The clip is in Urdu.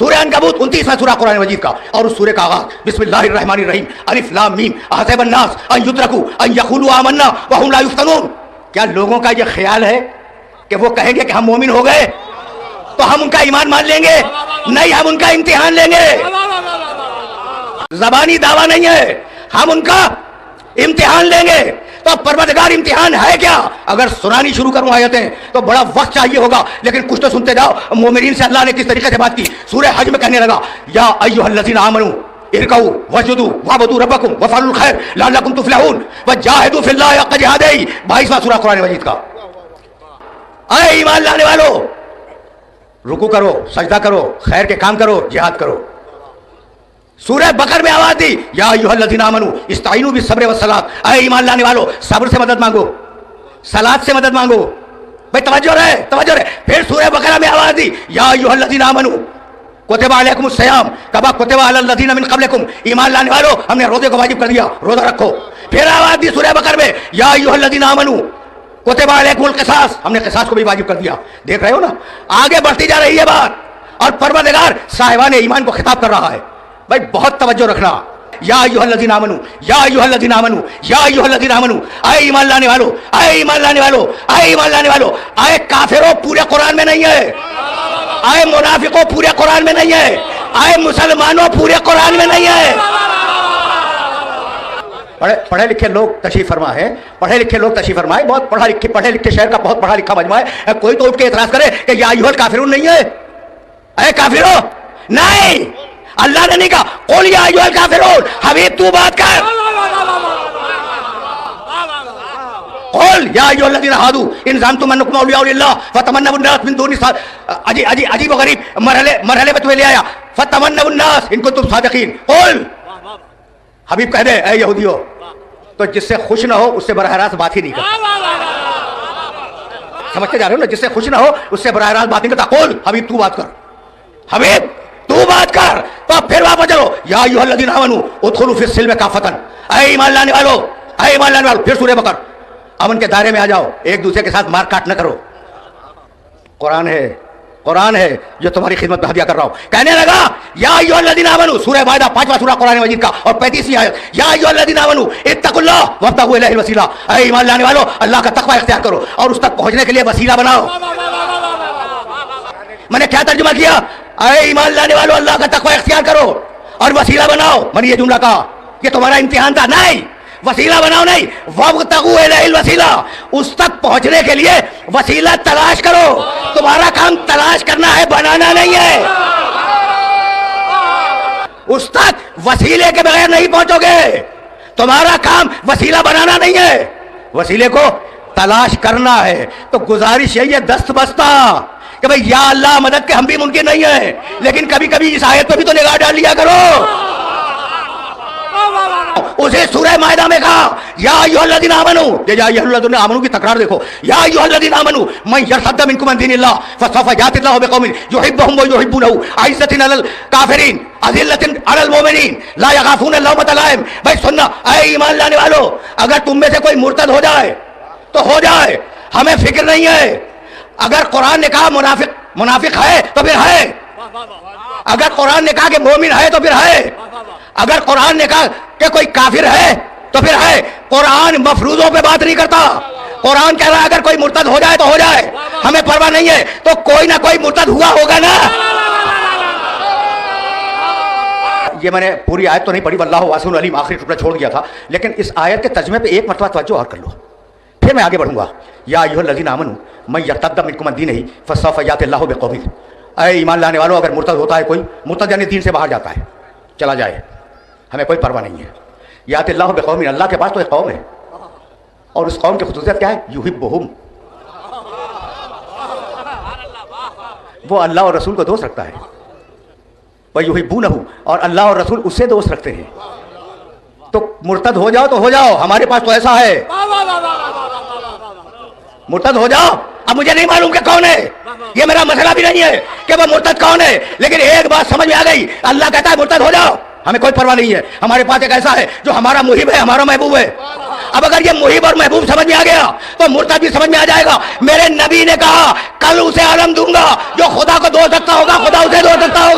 سورہ عنکبوت 29واں سورہ قرآن مجید کا، اور اس سورہ کا آغاز بسم اللہ الرحمن الرحیم الف لام میم احسب الناس ان یترکوا ان یقولوا آمنا وهم لا یفتنون۔ کیا لوگوں کا یہ خیال ہے کہ وہ کہیں گے کہ ہم مومن ہو گئے تو ہم ان کا ایمان مان لیں گے؟ نہیں، ہم ان کا امتحان لیں گے۔ زبانی دعویٰ نہیں ہے، ہم ان کا امتحان لیں گے۔ تو پروردگار امتحان ہے کیا؟ اگر سنانی شروع کروں آیتیں تو بڑا وقت چاہیے ہوگا، لیکن کچھ تو سنتے جاؤ۔ مومنین سے اللہ نے کس طریقے سے بات کی؟ سورہ حج میں کہنے لگا یا ایھا الذین آمنوا ارکعوا واسجدوا واعبدوا ربکم وافعلوا الخیر لعلکم تفلحون وجاہدوا فی اللہ حق جہادہ، 22واں سورہ قرآن مجید کا۔ اے ایمان لانے والو، رکوع کرو، سجدہ کرو، خیر کے کام کرو، جہاد کرو۔ سورہ بقر میں آواز دی یا ایھا الذین آمنوا استعینوا بالصبر والصلاۃ، اے ایمان لانے والو صبر سے مدد مانگو، صلاۃ سے مدد مانگو۔ بھائی توجہ رہے، توجہ رہے۔ پھر سورہ بقرہ میں آواز دی یا ایھا الذین آمنوا کتب علیکم الصیام کما کتب علی الذین من قبلکم، ایمان لانے والو ہم نے روزے کو واجب کر دیا، روزہ رکھو۔ پھر آواز دی سورہ بقرہ میں یا ایھا الذین آمنوا کتب علیکم القصاص، ہم نے قصاص کو بھی واجب کر دیا۔ دیکھ رہے ہو نا، آگے بڑھتی جا رہی ہے بات، اور پروردگار صاحبان ایمان کو خطاب کر رہا ہے۔ بھائی بہت توجہ رکھنا، یا ایھا الذین آمنوا یا ایھا الذین آمنوا یا ایھا الذین آمنوا، اے ایمان لانے والو، اے ایمان لانے والو، اے ایمان لانے والو۔ اے کافروں پورے قرآن میں نہیں ہے، اے منافقوں پورے قرآن میں نہیں ہے، اے مسلمانوں پورے قرآن میں نہیں ہے۔ پڑھے لکھے لوگ تشریف فرما ہے، پڑھے لکھے لوگ تشریف فرمائے، بہت پڑھے لکھے شہر کا بہت پڑھا لکھا مجمع ہے۔ کوئی تو اٹھ کے اعتراض کرے کہ یا ایھا الکافرون نہیں ہے، اے کافروں نہیں، اللہ نے نہیں کہا قل یا ایھا الکافرون۔ حبیب تو بات کر، قل یا ایھا الذین ھادوا ان زعمتم انکم اولیاء للہ فتمنوا الناس من دون عجیب و غریب مرحلے میں تمہیں لے آیا، فتمنوا الناس ان کنتم صادقین۔ قل، حبیب کہہ دے اے یہودیو، تو جس سے خوش نہ ہو اس سے براہ راست بات ہی نہیں کرتا۔ سمجھتے جا رہے ہو نا، جس سے خوش نہ ہو اس سے براہ راست بات نہیں کرتا۔ قل، حبیب تو بات کر، حبیب تو بات کر۔ تو پھر واپس چلو یا ایھا الذین آمنوا ادخلوا فی السلم کافۃ، اے ایمان لانے والو، اے ایمان لانے والو۔ پھر سورہ بقرہ، امن کے دائرے میں آ جاؤ، ایک دوسرے کے ساتھ مار کاٹ نہ کرو۔ قرآن ہے، قرآن ہے جو تمہاری خدمت میں ہدیہ کر رہا ہوں۔ کہنے لگا یا ایھا الذین آمنوا، سورہ مائدہ 5واں سورہ قرآن مجید کا اور 35ویں آیت، یا ایھا الذین آمنوا اتقوا اللہ وابتغوا الیہ الوسیلہ، اے ایمان لانے والو اللہ کا تقوی اختیار کرو اور اس تک پہنچنے کے لیے وسیلہ بناؤ۔ میں نے کیا ترجمہ کیا؟ اے ایمان لانے والو اللہ کا تقوی اختیار کرو اور وسیلہ بناؤ۔ میں نے یہ جملہ کہا کہ تمہارا امتحان تھا؟ نہیں، وسیلہ بناؤ نہیں، وابتغوا الیہ الوسیلہ، اس تک پہنچنے کے لیے وسیلہ تلاش کرو۔ تمہارا کام تلاش کرنا ہے، بنانا نہیں ہے۔ اس تک وسیلے کے بغیر نہیں پہنچو گے۔ تمہارا کام وسیلہ بنانا نہیں ہے، وسیلے کو تلاش کرنا ہے۔ تو گزارش یہی ہے دست بستہ کہ بھئی یا اللہ مدد کے ہم بھی ممکن نہیں ہے، لیکن کبھی کبھی اس آیت پہ بھی تو نگاہ ڈال لیا کرو۔ اسے سورہ مائدہ میں کہا یا ایھا الذین آمنوا، یا ایھا الذین آمنوا کی تکرار دیکھو، یا ایھا الذین آمنوا من یرتد منکم عن دین اللہ فسوف یأتی اللہ بقوم یحبهم ویحبونہ اعزۃ علی الکافرین اذلۃ علی المؤمنین لا یخافون لومۃ لائم۔ بھائی سننا، اے ایمان لانے والو، اگر تم میں سے کوئی مرتد ہو جائے تو ہو جائے، ہمیں فکر نہیں ہے۔ اگر قرآن نے کہا منافق ہے تو پھر ہے، اگر قرآن نے کہا کہ مومن ہے تو پھر ہے، اگر قرآن نے کہا کہ کوئی کافر ہے تو پھر ہے۔ قرآن مفروضوں پہ بات نہیں کرتا، قرآن کہہ رہا ہے اگر کوئی مرتد ہو جائے تو ہو جائے، ہمیں پرواہ نہیں ہے۔ تو کوئی نہ کوئی مرتد ہوا ہوگا نا۔ یہ میں نے پوری آیت تو نہیں پڑھی، واللہ واسع علیم آخری ٹکڑا چھوڑ دیا تھا، لیکن اس آیت کے ترجمے پہ ایک مرتبہ توجہ اور کر لو، پھر میں آگے بڑھوں گا۔ یا ایھا الذین آمنوا من یرتد منکم عن دینہ فسوف یأتی اللہ بقوم، اے ایمان لانے والو اگر مرتد ہوتا ہے کوئی، مرتد یعنی دین سے باہر جاتا ہے، چلا جائے، ہمیں کوئی پرواہ نہیں ہے۔ یأتی اللہ بقوم، اللہ کے پاس تو ایک قوم ہے، اور اس قوم کی خصوصیت کیا ہے؟ یحبہم، وہ اللہ اور رسول کو دوست رکھتا ہے، ویحبونہ، اور اللہ اور رسول اس سے دوست رکھتے ہیں۔ تو مرتد ہو جاؤ تو ہو جاؤ، ہمارے پاس تو ایسا ہے، مرتد ہو جاؤ۔ اب مجھے نہیں معلوم کہ کون ہے، یہ میرا مسئلہ بھی نہیں ہے کہ وہ مرتد کون ہے، لیکن ایک بات سمجھ میں آ گئی، اللہ کہتا ہے مرتد ہو جاؤ، ہمیں کوئی پرواہ نہیں ہے۔ ہمارے پاس ایک ایسا ہے جو ہمارا محب ہے، ہمارا محبوب ہے۔ اب اگر یہ محب اور محبوب سمجھ میں آ گیا تو مرتد بھی سمجھ میں آ جائے گا۔ میرے نبی نے کہا کل اسے عالم دوں گا جو خدا کو دوست رکھتا ہوگا، خدا اسے دوست رکھتا ہوگا۔